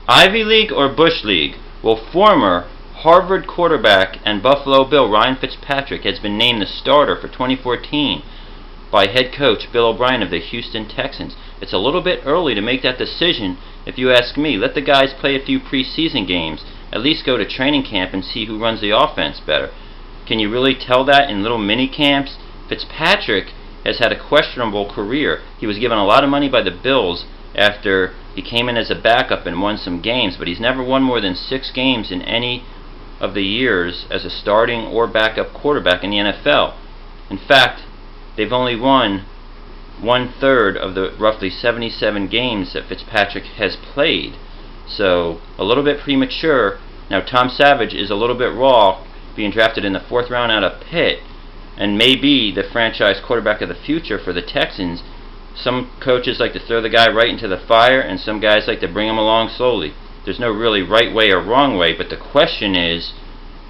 Ivy League or Bush League? Well, former Harvard quarterback and Buffalo Bill Ryan Fitzpatrick has been named the starter for 2014 by head coach Bill O'Brien of the Houston Texans. It's a little bit early to make that decision if you ask me. Let the guys play a few preseason games, at least go to training camp and see who runs the offense better. Can you really tell that in little mini camps? Fitzpatrick has had a questionable career. He was given a lot of money by the Bills after he came in as a backup and won some games, but he's never won more than 6 games in any of the years as a starting or backup quarterback in the NFL. In fact, they've only won 1/3 of the roughly 77 games that Fitzpatrick has played. So, a little bit premature. Now, Tom Savage is a little bit raw, being drafted in the 4th round out of Pitt, and may be the franchise quarterback of the future for the Texans. Some coaches like to throw the guy right into the fire, and some guys like to bring him along slowly. There's no really right way or wrong way, but the question is,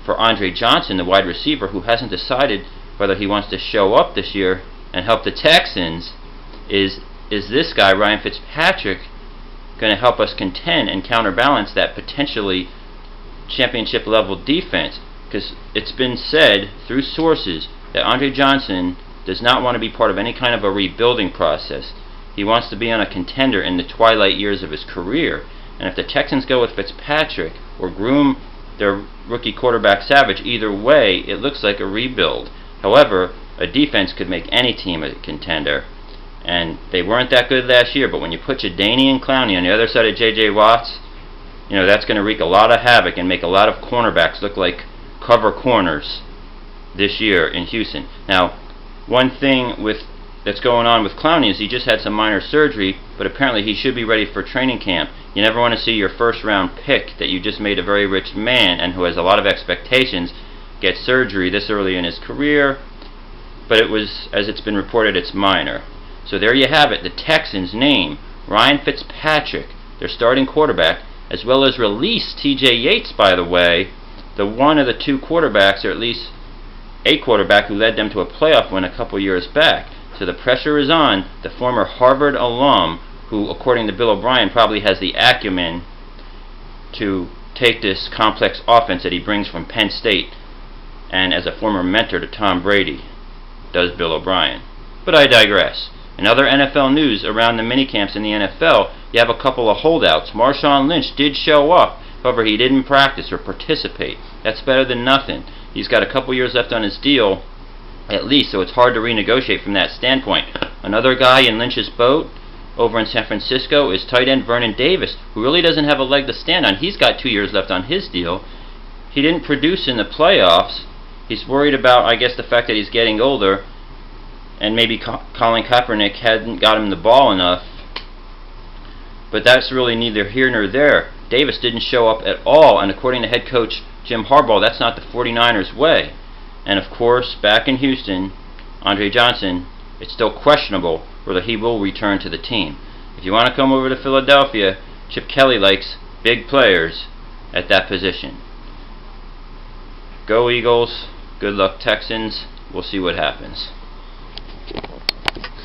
for Andre Johnson, the wide receiver, who hasn't decided whether he wants to show up this year and help the Texans, is this guy, Ryan Fitzpatrick, going to help us contend and counterbalance that potentially championship level defense? Because it's been said through sources that Andre Johnson does not want to be part of any kind of a rebuilding process. He wants to be on a contender in the twilight years of his career. And if the Texans go with Fitzpatrick or groom their rookie quarterback Savage, either way, it looks like a rebuild. However, a defense could make any team a contender. And they weren't that good last year, but when you put Jadeveon and Clowney on the other side of J.J. Watts, that's going to wreak a lot of havoc and make a lot of cornerbacks look like cover corners this year in Houston. Now, one thing that's going on with Clowney is he just had some minor surgery, but apparently he should be ready for training camp. You never want to see your first-round pick that you just made a very rich man and who has a lot of expectations get surgery this early in his career, but as it's been reported, it's minor. So there you have it. The Texans name Ryan Fitzpatrick, their starting quarterback, as well as release T.J. Yates, by the way, the one of the 2 quarterbacks, or at least a quarterback who led them to a playoff win a couple years back. So the pressure is on the former Harvard alum, who, according to Bill O'Brien, probably has the acumen to take this complex offense that he brings from Penn State, and as a former mentor to Tom Brady, does Bill O'Brien. But I digress. In other NFL news around the minicamps in the NFL, you have a couple of holdouts. Marshawn Lynch did show up, however he didn't practice or participate. That's better than nothing. He's got a couple years left on his deal, at least, so it's hard to renegotiate from that standpoint. Another guy in Lynch's boat over in San Francisco is tight end Vernon Davis, who really doesn't have a leg to stand on. He's got 2 years left on his deal. He didn't produce in the playoffs. He's worried about, I guess, the fact that he's getting older, and maybe Colin Kaepernick hadn't got him the ball enough. But that's really neither here nor there. Davis didn't show up at all, and according to head coach Jim Harbaugh, that's not the 49ers' way. And of course, back in Houston, Andre Johnson, it's still questionable whether he will return to the team. If you want to come over to Philadelphia, Chip Kelly likes big players at that position. Go Eagles. Good luck, Texans. We'll see what happens.